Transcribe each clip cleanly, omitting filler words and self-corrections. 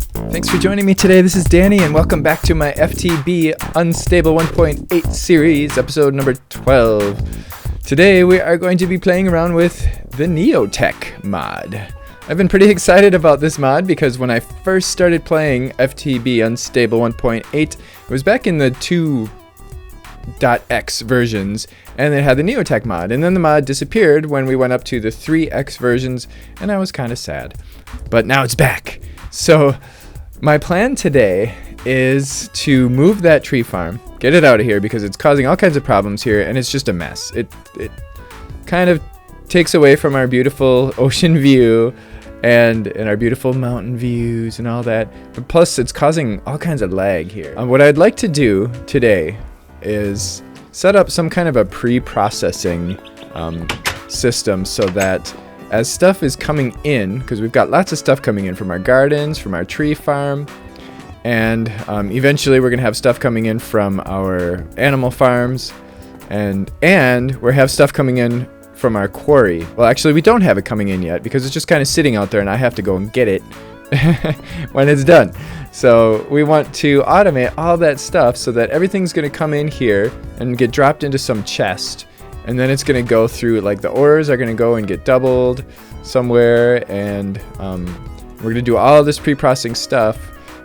Thanks for joining me today. This is Danny, and welcome back to my FTB Unstable 1.8 series, episode number 12. Today we are going to be playing around with the NeoTech mod. I've been pretty excited about this mod because when I first started playing FTB Unstable 1.8, it was back in the 2.x versions, and it had the NeoTech mod, and then the mod disappeared when we went up to the 3x versions, and I was kind of sad. But now it's back. So my plan today is to move that tree farm, get it out of here because it's causing all kinds of problems here, and it's just a mess. It kind of takes away from our beautiful ocean view and our beautiful mountain views and all that. But plus, it's causing all kinds of lag here. What I'd like to do today is set up some kind of a pre-processing system so that as stuff is coming in, because we've got lots of stuff coming in from our gardens, from our tree farm, and eventually we're going to have stuff coming in from our animal farms, and we have stuff coming in from our quarry. Well, actually, we don't have it coming in yet because it's just kind of sitting out there, and I have to go and get it when it's done. So we want to automate all that stuff so that everything's going to come in here and get dropped into some chest. And then it's going to go through, like the ores are going to go and get doubled somewhere, and we're going to do all of this pre-processing stuff.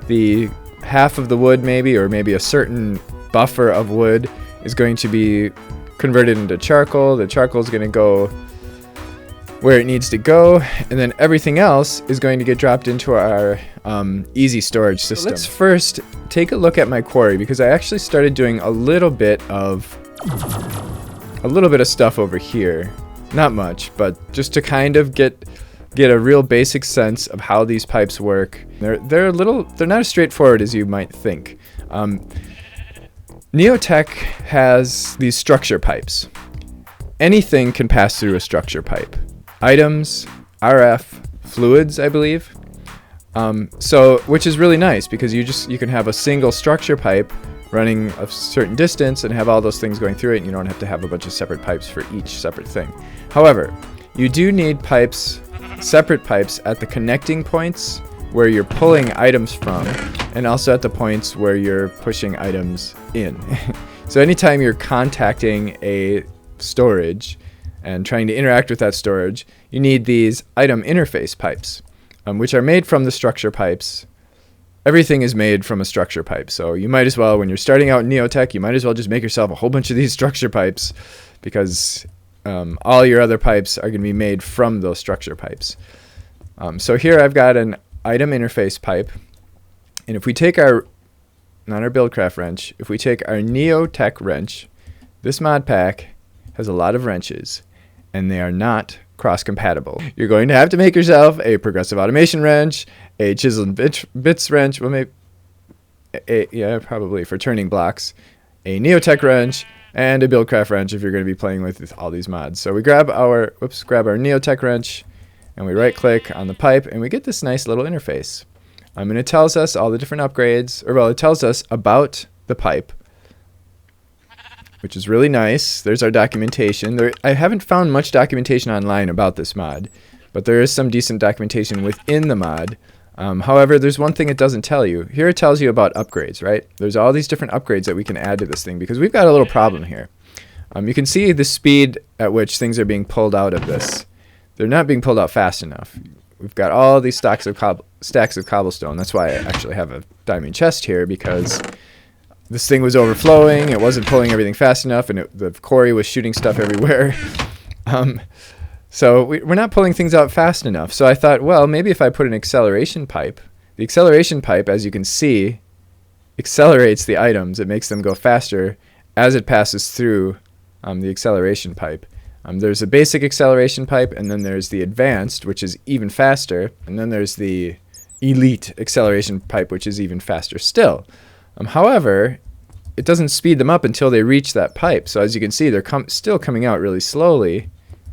The half of the wood or maybe a certain buffer of wood is going to be converted into charcoal. The charcoal is going to go where it needs to go, and then everything else is going to get dropped into our easy storage system. So let's first take a look at my quarry, because I actually started doing a little bit of stuff over here. Not much, but just to kind of get a real basic sense of how these pipes work. They're not as straightforward as you might think. NeoTech has these structure pipes. Anything can pass through a structure pipe. Items, RF, fluids, I believe. Which is really nice because you can have a single structure pipe running a certain distance and have all those things going through it, and you don't have to have a bunch of separate pipes for each separate thing. However, you do need separate pipes at the connecting points where you're pulling items from, and also at the points where you're pushing items in. So anytime you're contacting a storage and trying to interact with that storage, you need these item interface pipes, which are made from the structure pipes. Everything is made from a structure pipe, so you might as well, when you're starting out in NeoTech, you might as well just make yourself a whole bunch of these structure pipes, because all your other pipes are going to be made from those structure pipes. So here I've got an item interface pipe, and if we take not our Buildcraft wrench, if we take our NeoTech wrench, this mod pack has a lot of wrenches, and they are not cross-compatible. You're going to have to make yourself a progressive automation wrench, a chisel and bits wrench, well, maybe, probably for turning blocks, a NeoTech wrench, and a Buildcraft wrench if you're going to be playing with all these mods. So we grab our NeoTech wrench, and we right-click on the pipe, and we get this nice little interface. And it tells us all the different upgrades, it tells us about the pipe, which is really nice. There's our documentation. I haven't found much documentation online about this mod, but there is some decent documentation within the mod. However, there's one thing it doesn't tell you. Here it tells you about upgrades, right? There's all these different upgrades that we can add to this thing because we've got a little problem here. You can see the speed at which things are being pulled out of this. They're not being pulled out fast enough. We've got all these stacks of cobblestone. That's why I actually have a diamond chest here, because this thing was overflowing. It wasn't pulling everything fast enough, and the quarry was shooting stuff everywhere. So we're not pulling things out fast enough. So I thought, well, maybe if I put an acceleration pipe. The acceleration pipe, as you can see, accelerates the items. It makes them go faster as it passes through the acceleration pipe. There's a basic acceleration pipe, and then there's the advanced, which is even faster, and then there's the elite acceleration pipe, which is even faster still. However, it doesn't speed them up until they reach that pipe. So as you can see, they're still coming out really slowly,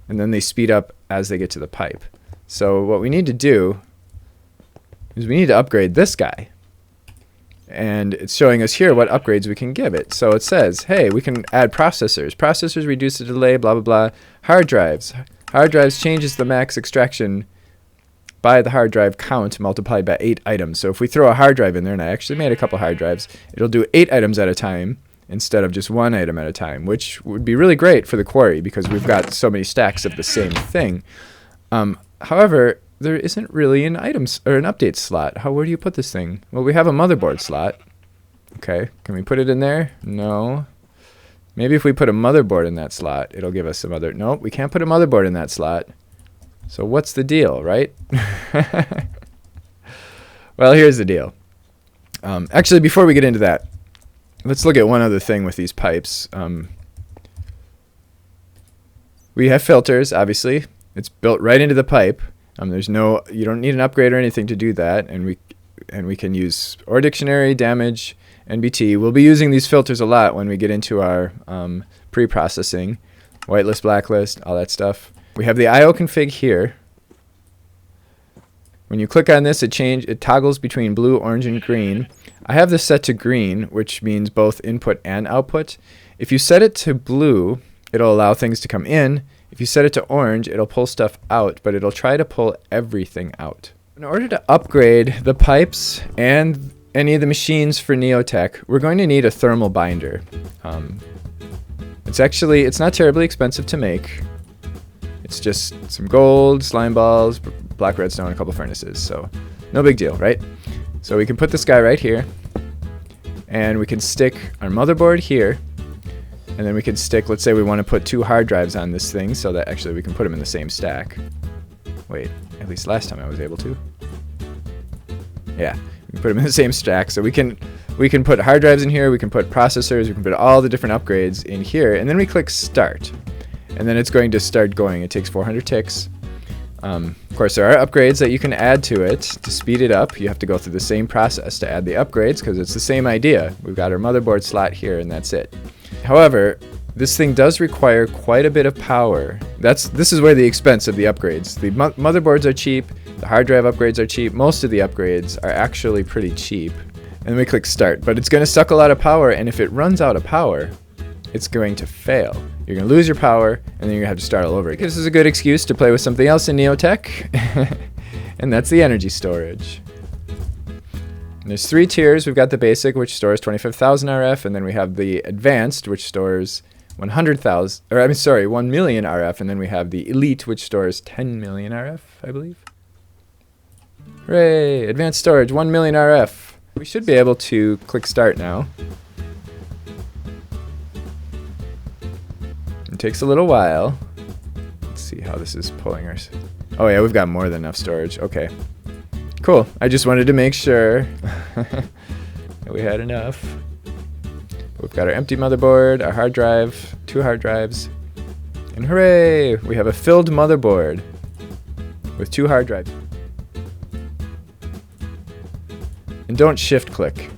and then they speed up as they get to the pipe. So what we need to do is we need to upgrade this guy. And it's showing us here what upgrades we can give it. So it says, hey, we can add processors. Processors reduce the delay, blah, blah, blah. Hard drives. Hard drives changes the max extraction by the hard drive count multiplied by 8 items. So if we throw a hard drive in there, and I actually made a couple hard drives, it'll do 8 items at a time instead of just 1 item at a time, which would be really great for the quarry because we've got so many stacks of the same thing. However, there isn't really an items or an update slot. Where do you put this thing? Well, we have a motherboard slot. Okay, can we put it in there? No. Maybe if we put a motherboard in that slot, it'll give us some other... Nope, we can't put a motherboard in that slot. So what's the deal, right? Well, here's the deal. Actually, before we get into that, let's look at one other thing with these pipes. We have filters, obviously. It's built right into the pipe. You don't need an upgrade or anything to do that, and we can use OR dictionary, damage, NBT. We'll be using these filters a lot when we get into our pre-processing, whitelist, blacklist, all that stuff. We have the IO config here. When you click on this, it toggles between blue, orange, and green. I have this set to green, which means both input and output. If you set it to blue, it'll allow things to come in. If you set it to orange, it'll pull stuff out, but it'll try to pull everything out. In order to upgrade the pipes and any of the machines for NeoTech, we're going to need a thermal binder. It's not terribly expensive to make. It's just some gold, slime balls, black redstone, a couple furnaces. So no big deal, right? So we can put this guy right here, and we can stick our motherboard here, and then we can stick, let's say we want to put 2 hard drives on this thing so that actually we can put them in the same stack. Wait, at least last time I was able to. Yeah, we can put them in the same stack. So we can put hard drives in here, we can put processors, we can put all the different upgrades in here, and then we click start. And then it's going to start going. It takes 400 ticks. Of course, there are upgrades that you can add to it to speed it up. You have to go through the same process to add the upgrades because it's the same idea. We've got our motherboard slot here, and that's it. However, this thing does require quite a bit of power. This is where the expense of the upgrades. The motherboards are cheap. The hard drive upgrades are cheap. Most of the upgrades are actually pretty cheap. And we click start. But it's going to suck a lot of power, and if it runs out of power, it's going to fail. You're going to lose your power, and then you're going to have to start all over again. This is a good excuse to play with something else in NeoTech, and that's the energy storage. And there's 3 tiers. We've got the basic, which stores 25,000 RF, and then we have the advanced, which stores 1 million RF, and then we have the elite, which stores 10 million RF, I believe. Hooray! Advanced storage, 1 million RF. We should be able to click start now. It takes a little while. Let's see how this is pulling ours. Oh yeah, we've got more than enough storage. Okay. Cool. I just wanted to make sure that we had enough. We've got our empty motherboard, our hard drive, 2 hard drives, and hooray! We have a filled motherboard with 2 hard drives. And don't shift click.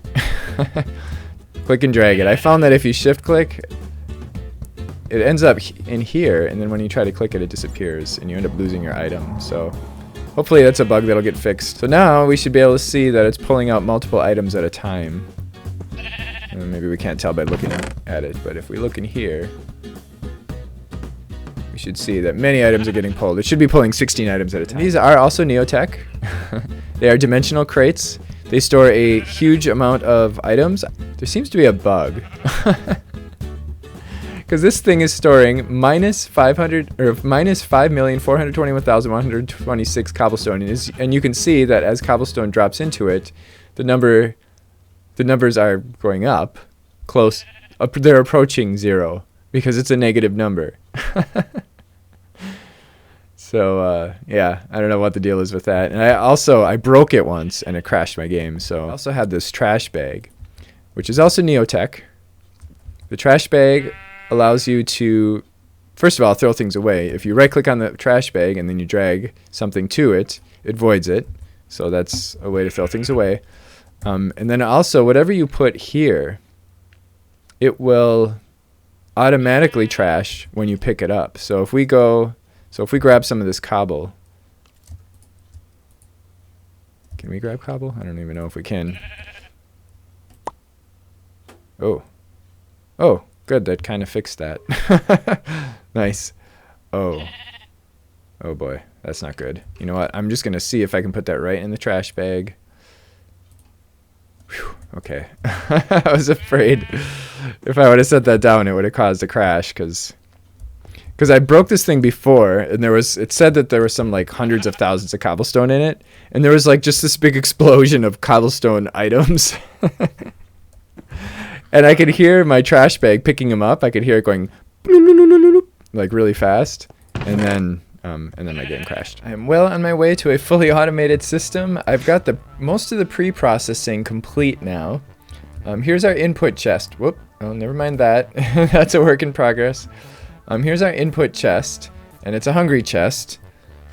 Click and drag it. I found that if you shift click, it ends up in here, and then when you try to click it, it disappears, and you end up losing your item. So hopefully that's a bug that'll get fixed. So now we should be able to see that it's pulling out multiple items at a time. And maybe we can't tell by looking at it, but if we look in here, we should see that many items are getting pulled. It should be pulling 16 items at a time. These are also NeoTech. They are dimensional crates. They store a huge amount of items. There seems to be a bug. Because this thing is storing minus 5,421,126 cobblestone, and you can see that as cobblestone drops into it, the numbers are going up, they're approaching 0 because it's a negative number. So yeah, I don't know what the deal is with that. And I broke it once and it crashed my game. So I also have this trash bag, which is also NeoTech. The trash bag allows you to, first of all, throw things away. If you right click on the trash bag and then you drag something to it, it voids it. So that's a way to throw things away. And then also whatever you put here, it will automatically trash when you pick it up. So if we grab some of this cobble, can we grab cobble? I don't even know if we can. Oh, good, that kind of fixed that. Nice. Oh boy, That's not good. You know what? I'm just going to see if I can put that right in the trash bag. Whew, okay. I was afraid if I would have set that down, it would have caused a crash because I broke this thing before, and it said that there were some like hundreds of thousands of cobblestone in it, and there was like just this big explosion of cobblestone items. And I could hear my trash bag picking them up. I could hear it going like really fast, and then my game crashed. I am well on my way to a fully automated system. I've got most of the pre-processing complete now. Here's our input chest. Whoop. Oh, never mind that. That's a work in progress. Here's our input chest, and it's a hungry chest.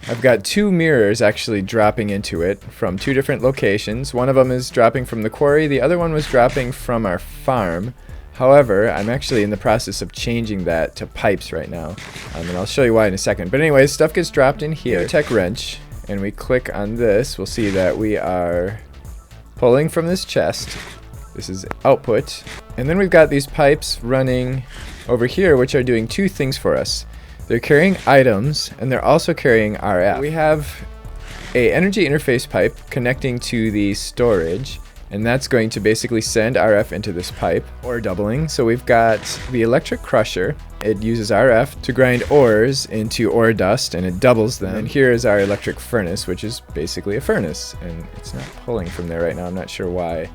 I've got 2 mirrors actually dropping into it from 2 different locations. One of them is dropping from the quarry. The other one was dropping from our farm. However, I'm actually in the process of changing that to pipes right now. And I'll show you why in a second. But anyways, stuff gets dropped in here. NeoTech wrench, and we click on this. We'll see that we are pulling from this chest. This is output. And then we've got these pipes running over here, which are doing 2 things for us. They're carrying items, and they're also carrying RF. We have a energy interface pipe connecting to the storage, and that's going to basically send RF into this pipe, ore doubling. So we've got the electric crusher. It uses RF to grind ores into ore dust, and it doubles them. And here is our electric furnace, which is basically a furnace, and it's not pulling from there right now. I'm not sure why.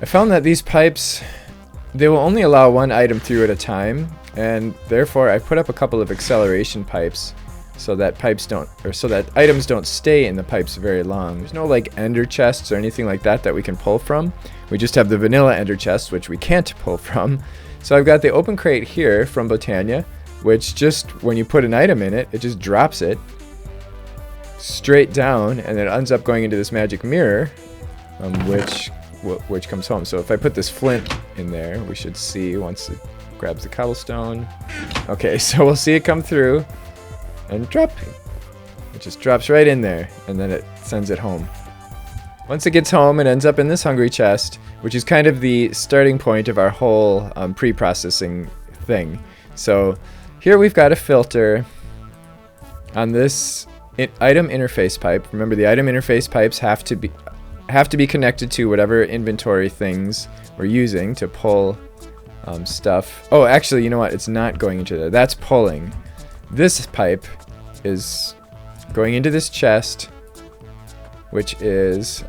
I found that these pipes, they will only allow 1 item through at a time, and therefore I put up a couple of acceleration pipes so that items don't stay in the pipes very long. There's no like ender chests or anything like that we can pull from. We just have the vanilla ender chests, which we can't pull from. So I've got the open crate here from Botania, which just when you put an item in it, it just drops it straight down, and it ends up going into this magic mirror, which comes home. So if I put this flint in there, we should see once it grabs the cobblestone. Okay, so we'll see it come through and drop. It just drops right in there, and then it sends it home. Once it gets home, it ends up in this hungry chest, which is kind of the starting point of our whole pre-processing thing. So here we've got a filter on this item interface pipe. Remember, the item interface pipes have to be connected to whatever inventory things we're using to pull stuff. Oh, actually, you know what? It's not going into there. That's pulling. This pipe is going into this chest, which is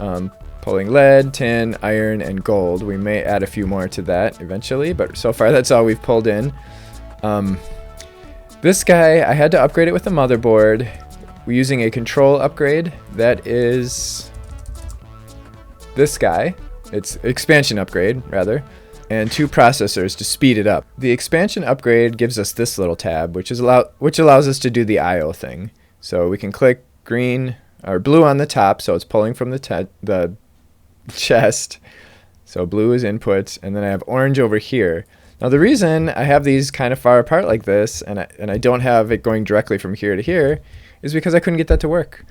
pulling lead, tin, iron, and gold. We may add a few more to that eventually, but so far that's all we've pulled in. This guy, I had to upgrade it with a motherboard. We're using a control upgrade. That is this guy. It's expansion upgrade, rather, and 2 processors to speed it up. The expansion upgrade gives us this little tab, which allows us to do the I/O thing. So we can click green or blue on the top, so it's pulling from the chest. So blue is input, and then I have orange over here. Now the reason I have these kind of far apart like this, and I don't have it going directly from here to here, is because I couldn't get that to work.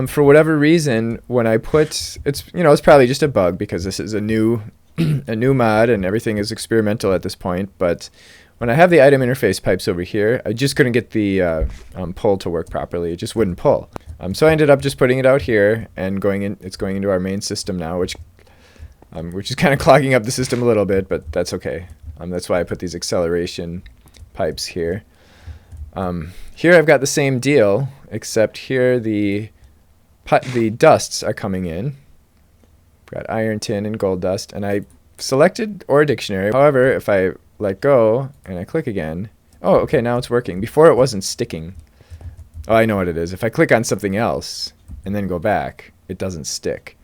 For whatever reason, when I put it's probably just a bug because this is a new mod and everything is experimental at this point. But when I have the item interface pipes over here, I just couldn't get the pull to work properly. It just wouldn't pull. So I ended up just putting it out here and it's going into our main system now, which is kind of clogging up the system a little bit, but that's okay. That's why I put these acceleration pipes here. Here I've got the same deal, except here the dusts are coming in. Got iron, tin, and gold dust, and I selected ore dictionary. However, if I let go and I click again, oh, okay, now it's working. Before it wasn't sticking. Oh, I know what it is. If I click on something else and then go back, it doesn't stick.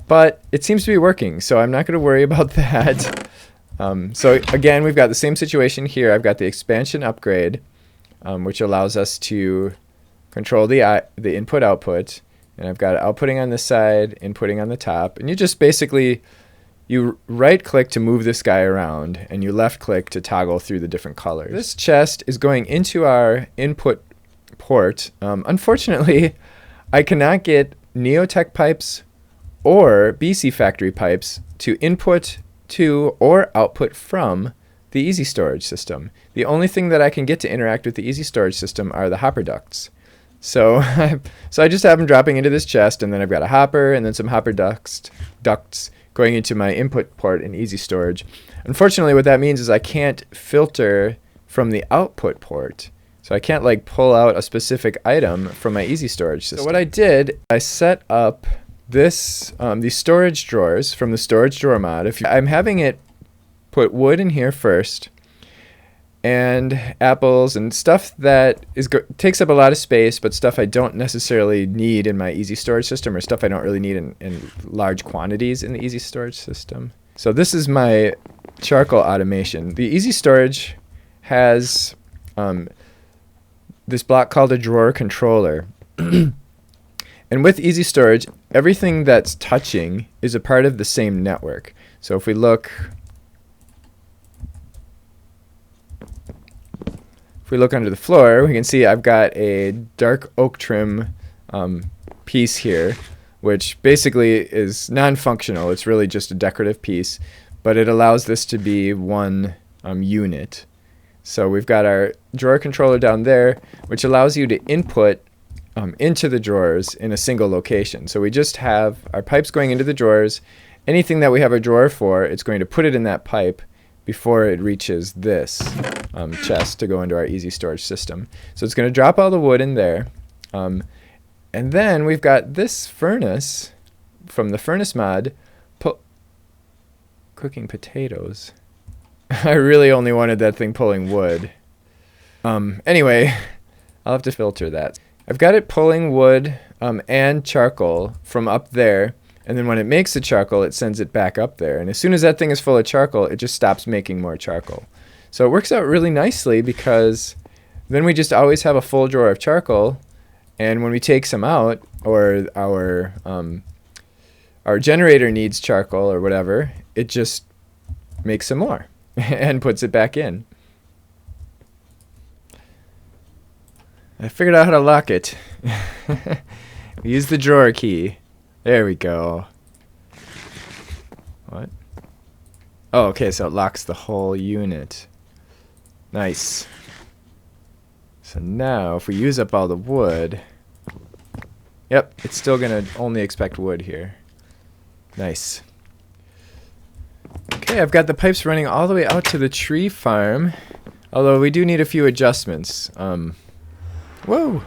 But it seems to be working, so I'm not going to worry about that. So again, we've got the same situation here. I've got the expansion upgrade, which allows us to control the input-output. And I've got outputting on this side, inputting on the top. And you just basically, you right-click to move this guy around, and you left-click to toggle through the different colors. This chest is going into our input port. Unfortunately, I cannot get NeoTech pipes or BC Factory pipes to input to or output from the Easy Storage system. The only thing that I can get to interact with the Easy Storage system are the hopper ducts. So, so I just have them dropping into this chest, and then I've got a hopper and then some hopper ducts going into my input port in easy storage. Unfortunately, what that means is I can't filter from the output port. So I can't like pull out a specific item from my easy storage system. So what I did, I set up this these storage drawers from the storage drawer mod. I'm having it put wood in here first, and apples and stuff that takes up a lot of space, but stuff I don't necessarily need in my easy storage system, or stuff I don't really need in large quantities in the easy storage system. So this is my charcoal automation. The easy storage has this block called a drawer controller. And with easy storage, everything that's touching is a part of the same network. So if we look under the floor, we can see I've got a dark oak trim piece here, which basically is non-functional. It's really just a decorative piece, but it allows this to be one unit. So we've got our drawer controller down there, which allows you to input into the drawers in a single location. So we just have our pipes going into the drawers. Anything that we have a drawer for, it's going to put it in that pipe before it reaches this chest to go into our easy storage system. So it's going to drop all the wood in there. And then we've got this furnace from the furnace mod cooking potatoes. I really only wanted that thing pulling wood. Anyway, I'll have to filter that. I've got it pulling wood and charcoal from up there, and then when it makes the charcoal, it sends it back up there. And as soon as that thing is full of charcoal, it just stops making more charcoal. So it works out really nicely, because then we just always have a full drawer of charcoal, and when we take some out, or our generator needs charcoal or whatever, it just makes some more and puts it back in. I figured out how to lock it. We use the drawer key. There we go. What? Oh, okay, so it locks the whole unit. Nice. So now, if we use up all the wood... Yep, it's still going to only expect wood here. Nice. Okay, I've got the pipes running all the way out to the tree farm. Although we do need a few adjustments. Whoa!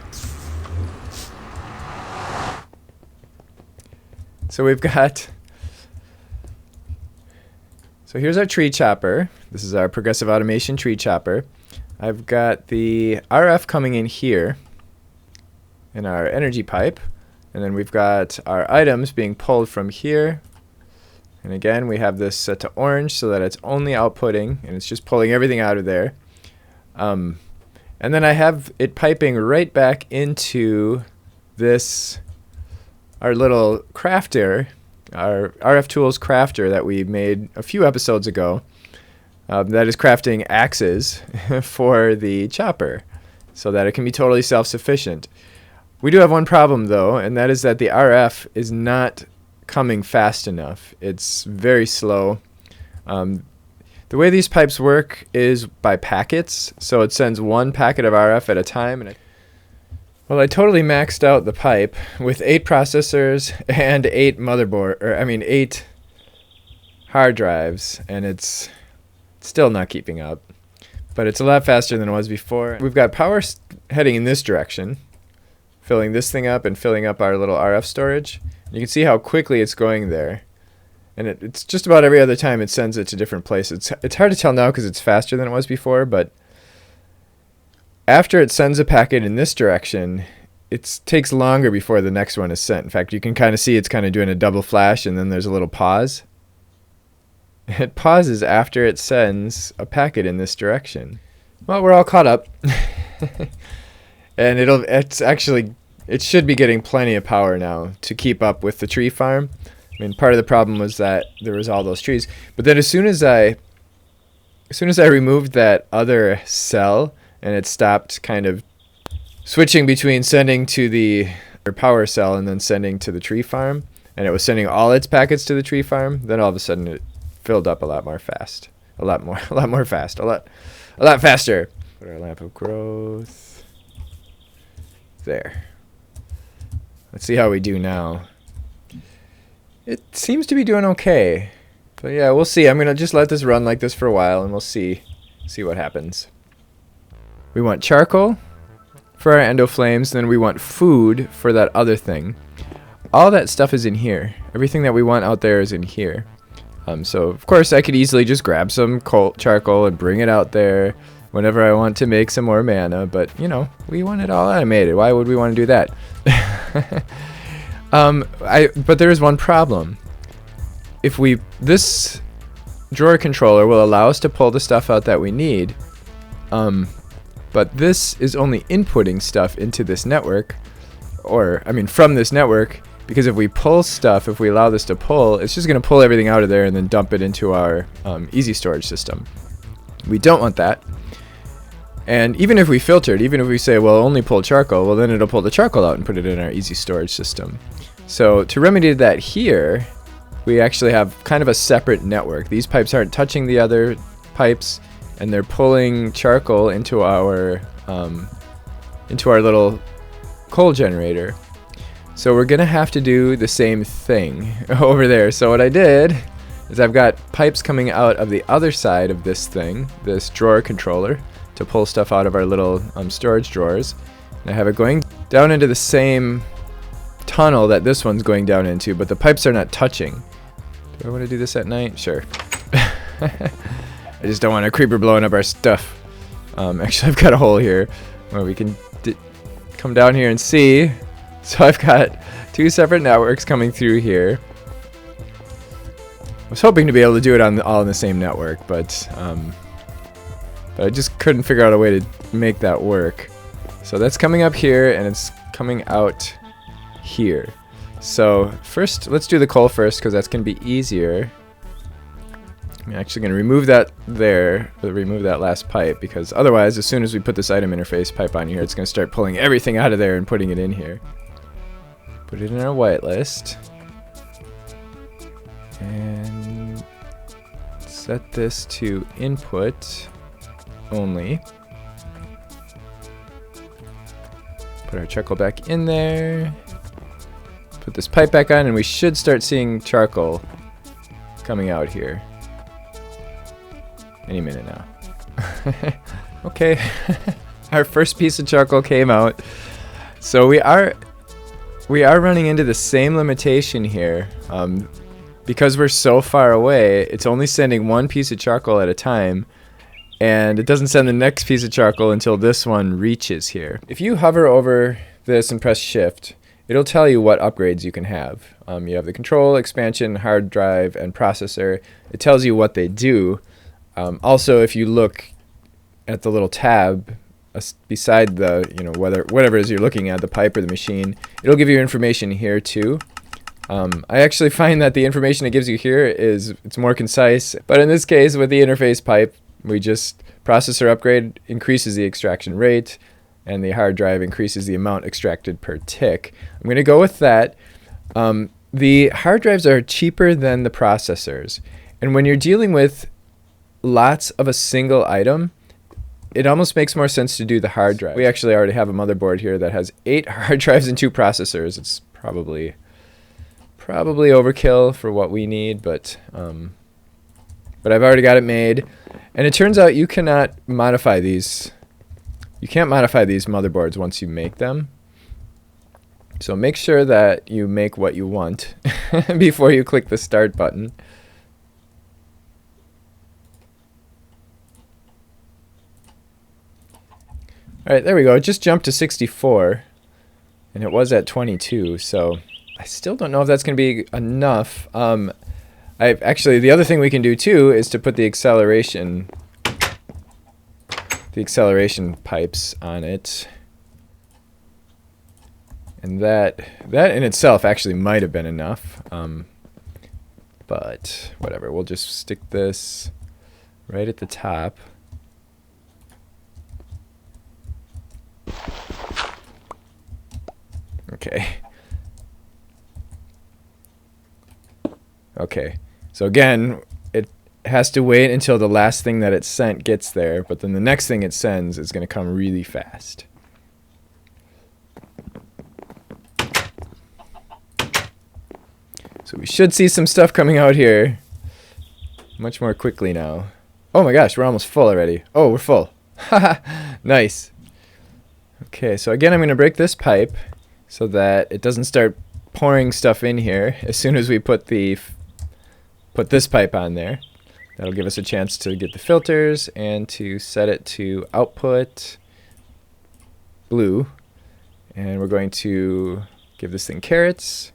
So we've got... So here's our tree chopper. This is our progressive automation tree chopper. I've got the RF coming in here in our energy pipe. And then we've got our items being pulled from here. And again, we have this set to orange so that it's only outputting, and it's just pulling everything out of there. And then I have it piping right back into this, our little crafter, our RF Tools crafter that we made a few episodes ago, that is crafting axes for the chopper so that it can be totally self-sufficient. We do have one problem though, and that is that the RF is not coming fast enough. It's very slow. The way these pipes work is by packets, so it sends one packet of RF at a time. And well, I totally maxed out the pipe with 8 processors and 8 8 hard drives, and it's still not keeping up. But it's a lot faster than it was before. We've got power heading in this direction, filling this thing up and filling up our little RF storage. You can see how quickly it's going there. And it's just about every other time it sends it to different places. It's hard to tell now because it's faster than it was before, but after it sends a packet in this direction, it takes longer before the next one is sent. In fact, you can kind of see it's kind of doing a double flash, and then there's a little pause. It pauses after it sends a packet in this direction. Well, we're all caught up. And it should be getting plenty of power now to keep up with the tree farm. I mean, part of the problem was that there was all those trees. But then as soon as I removed that other cell, and it stopped kind of switching between sending to the power cell and then sending to the tree farm, and it was sending all its packets to the tree farm, then all of a sudden it filled up a lot faster. Put our lamp of growth. There. Let's see how we do now. It seems to be doing okay. But yeah, we'll see. I'm going to just let this run like this for a while, and we'll see what happens. We want charcoal for our endo flames, then we want food for that other thing. All that stuff is in here. Everything that we want out there is in here. So of course I could easily just grab some charcoal and bring it out there whenever I want to make some more mana, but you know, we want it all automated. Why would we want to do that? But there is one problem. This drawer controller will allow us to pull the stuff out that we need, but this is only inputting stuff into this network, from this network, because if we pull stuff, if we allow this to pull, it's just going to pull everything out of there and then dump it into our easy storage system. We don't want that. And even if we filtered, even if we say, well, only pull charcoal, well, then it'll pull the charcoal out and put it in our easy storage system. So to remedy that here, we actually have kind of a separate network. These pipes aren't touching the other pipes, and they're pulling charcoal into our little coal generator. So we're gonna have to do the same thing over there. So what I did is I've got pipes coming out of the other side of this thing, this drawer controller, to pull stuff out of our little storage drawers. And I have it going down into the same tunnel that this one's going down into, but the pipes are not touching. Do I want to do this at night? Sure. I just don't want a creeper blowing up our stuff. Actually, I've got a hole here where we can come down here and see. So I've got two separate networks coming through here. I was hoping to be able to do it all on the same network, but I just couldn't figure out a way to make that work. So that's coming up here, and it's coming out here. So first, let's do the coal first, because that's going to be easier. I'm actually going to remove that remove that last pipe, because otherwise, as soon as we put this item interface pipe on here, it's going to start pulling everything out of there and putting it in here. Put it in our whitelist. And set this to input only. Put our charcoal back in there. Put this pipe back on, and we should start seeing charcoal coming out here any minute now. Okay. Our first piece of charcoal came out. So we are running into the same limitation here. Because we're so far away, it's only sending one piece of charcoal at a time, and it doesn't send the next piece of charcoal until this one reaches here. If you hover over this and press shift, it'll tell you what upgrades you can have. You have the control, expansion, hard drive, and processor. It tells you what they do. Also, if you look at the little tab beside the, whatever it is you're looking at, the pipe or the machine, it'll give you information here too. I actually find that the information it gives you here it's more concise, but in this case with the interface pipe, we just processor upgrade increases the extraction rate, and the hard drive increases the amount extracted per tick. I'm going to go with that. The hard drives are cheaper than the processors, and when you're dealing with lots of a single item, it almost makes more sense to do the hard drive. We actually already have a motherboard here that has 8 hard drives and 2 processors. It's probably overkill for what we need, but I've already got it made. And it turns out you cannot modify these. You can't modify these motherboards once you make them. So make sure that you make what you want before you click the start button. Alright, there we go. It just jumped to 64, and it was at 22, so I still don't know if that's going to be enough. Actually, the other thing we can do too is to put the acceleration pipes on it, and that in itself actually might have been enough. But whatever, we'll just stick this right at the top. Okay, so again, it has to wait until the last thing that it sent gets there, but then the next thing it sends is going to come really fast. So we should see some stuff coming out here much more quickly now. Oh my gosh, we're almost full already. Oh, we're full. Haha, nice. Okay, so again, I'm going to break this pipe so that it doesn't start pouring stuff in here as soon as we put this pipe on there. That'll give us a chance to get the filters and to set it to output blue. And we're going to give this thing carrots,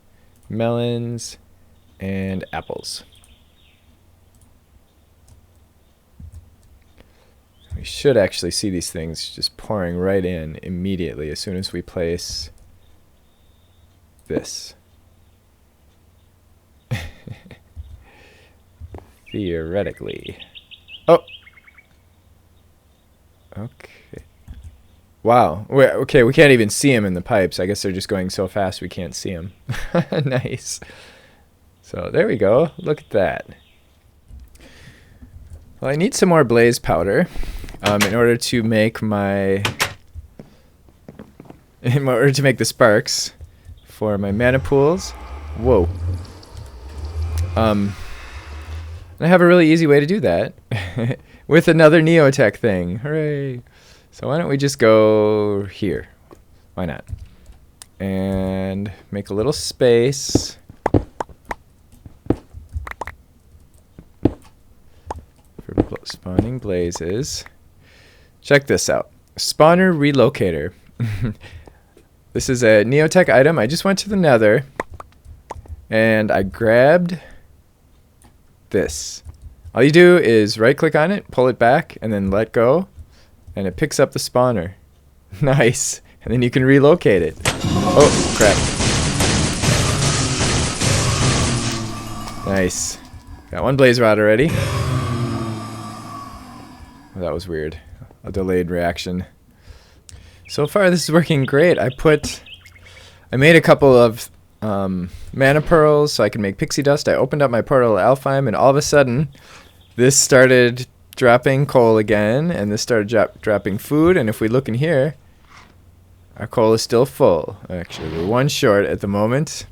melons, and apples. We should actually see these things just pouring right in immediately as soon as we place this. Theoretically. Oh! Okay. Wow. Okay, we can't even see them in the pipes. I guess they're just going so fast we can't see them. Nice. So there we go. Look at that. Well, I need some more blaze powder in order to make my the sparks for my mana pools. Whoa. I have a really easy way to do that with another NeoTech thing. Hooray! So why don't we just go here? Why not? And make a little space. For spawning blazes. Check this out. Spawner Relocator. This is a NeoTech item. I just went to the Nether and I grabbed this. All you do is right click on it, pull it back, and then let go, and it picks up the spawner. Nice. And then you can relocate it. Oh, crap. Nice. Got one blaze rod already. Oh, that was weird. A delayed reaction. So far this is working great. I made a couple of mana pearls so I can make pixie dust. I opened up my portal to Alfheim, and all of a sudden this started dropping coal again, and this started dropping food. And if we look in here, our coal is still full. Actually, we're one short at the moment.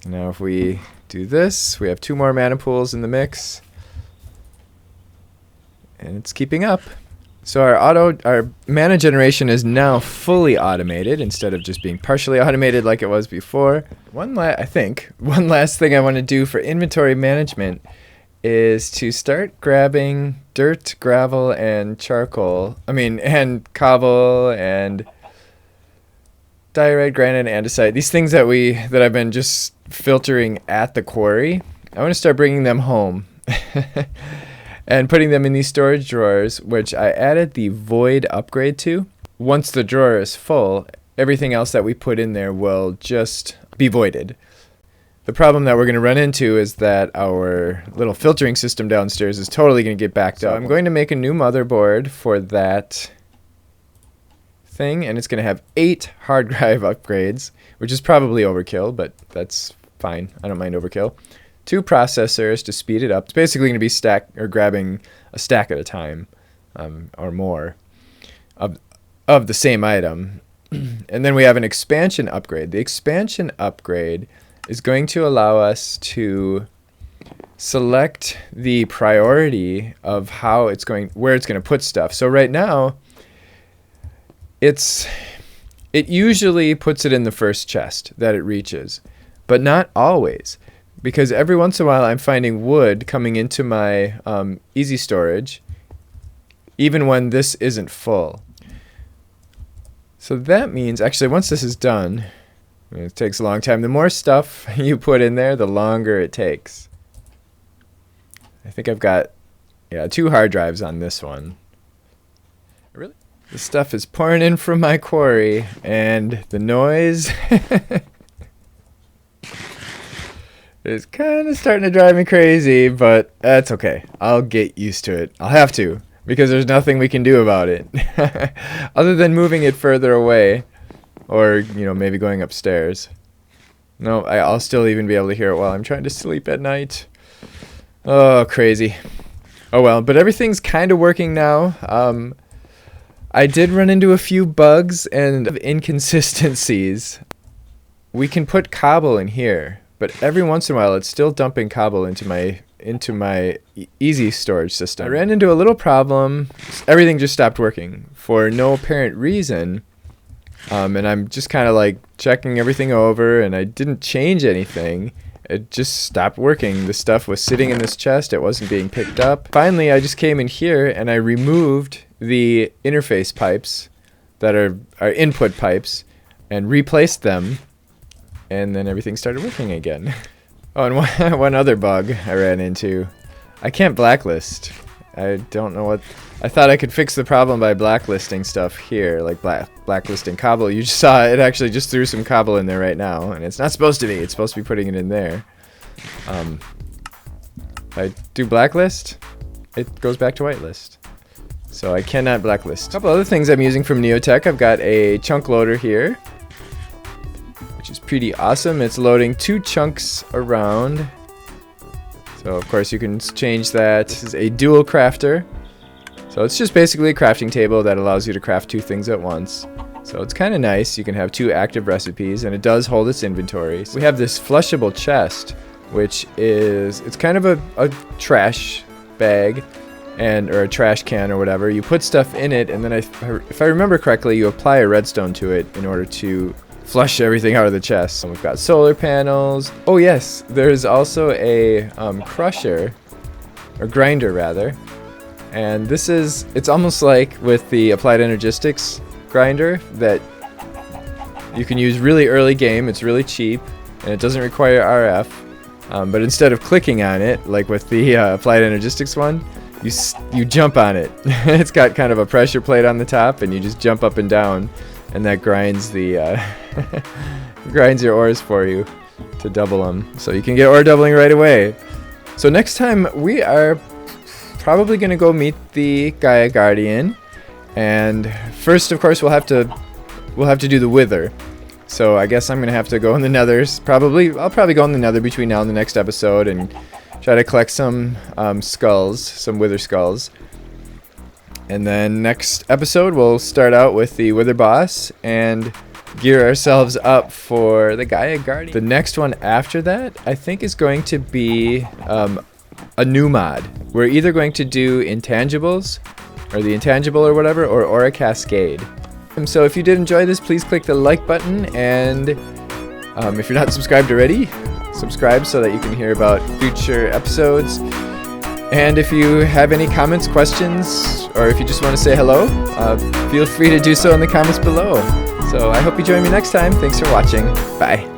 Now if we do this, we have 2 more mana pools in the mix, and it's keeping up. So our mana generation is now fully automated instead of just being partially automated like it was before. One last thing I want to do for inventory management is to start grabbing dirt, gravel, and charcoal. And cobble and diorite, granite, andesite. These things that I've been just filtering at the quarry. I want to start bringing them home. And putting them in these storage drawers, which I added the void upgrade to. Once the drawer is full, everything else that we put in there will just be voided. The problem that we're going to run into is that our little filtering system downstairs is totally going to get backed up. I'm going to make a new motherboard for that thing, and it's going to have 8 hard drive upgrades, which is probably overkill, but that's fine. I don't mind overkill. 2 processors to speed it up. It's basically going to be grabbing a stack at a time, or more, of the same item. And then we have an expansion upgrade. The expansion upgrade is going to allow us to select the priority of where it's going to put stuff. So right now, it usually puts it in the first chest that it reaches, but not always. Because every once in a while I'm finding wood coming into my easy storage, even when this isn't full. So that means, actually once this is done, it takes a long time. The more stuff you put in there, the longer it takes. I think I've got 2 hard drives on this one. Really? The stuff is pouring in from my quarry, and the noise it's kind of starting to drive me crazy, but that's okay. I'll get used to it. I'll have to, because there's nothing we can do about it. Other than moving it further away, or, maybe going upstairs. No, I'll still even be able to hear it while I'm trying to sleep at night. Oh, crazy. Oh well, but everything's kind of working now. I did run into a few bugs and inconsistencies. We can put cobble in here, but every once in a while it's still dumping cobble into my easy storage system. I ran into a little problem. Everything just stopped working for no apparent reason. And I'm just kind of like checking everything over, and I didn't change anything. It just stopped working. The stuff was sitting in this chest. It wasn't being picked up. Finally, I just came in here and I removed the interface pipes that are input pipes and replaced them. And then everything started working again. Oh, and one other bug I ran into. I can't blacklist. I don't know what... I thought I could fix the problem by blacklisting stuff here, like blacklisting cobble. You just saw it actually just threw some cobble in there right now, and it's not supposed to be. It's supposed to be putting it in there. If I do blacklist, it goes back to whitelist. So I cannot blacklist. A couple other things I'm using from NeoTech. I've got a chunk loader here, which is pretty awesome. It's loading 2 chunks around. So of course you can change that. This is a dual crafter. So it's just basically a crafting table that allows you to craft 2 things at once. So it's kind of nice. You can have 2 active recipes, and it does hold its inventory. We have this flushable chest, which is, it's kind of a trash bag or a trash can or whatever. You put stuff in it, and then if I remember correctly, you apply a redstone to it in order to flush everything out of the chest. So we've got solar panels. Oh yes, there's also a crusher, or grinder rather. And this is, it's almost like with the Applied Energistics grinder that you can use really early game. It's really cheap and it doesn't require RF. But instead of clicking on it, like with the Applied Energistics one, you jump on it. It's got kind of a pressure plate on the top, and you just jump up and down, and that grinds the grinds your ores for you to double them. So you can get ore doubling right away. So next time we are probably gonna go meet the Gaia Guardian, and first of course we'll have to do the wither. So I guess I'm gonna have to go in the nethers. I'll probably go in the nether between now and the next episode and try to collect some skulls, some wither skulls. And then next episode we'll start out with the wither boss and gear ourselves up for the Gaia Guardian. The next one after that I think is going to be a new mod. We're either going to do intangibles, or the intangible or whatever, or Aura Cascade. So if you did enjoy this, please click the like button, and if you're not subscribed already, subscribe so that you can hear about future episodes. And if you have any comments, questions, or if you just want to say hello, feel free to do so in the comments below. So I hope you join me next time. Thanks for watching. Bye.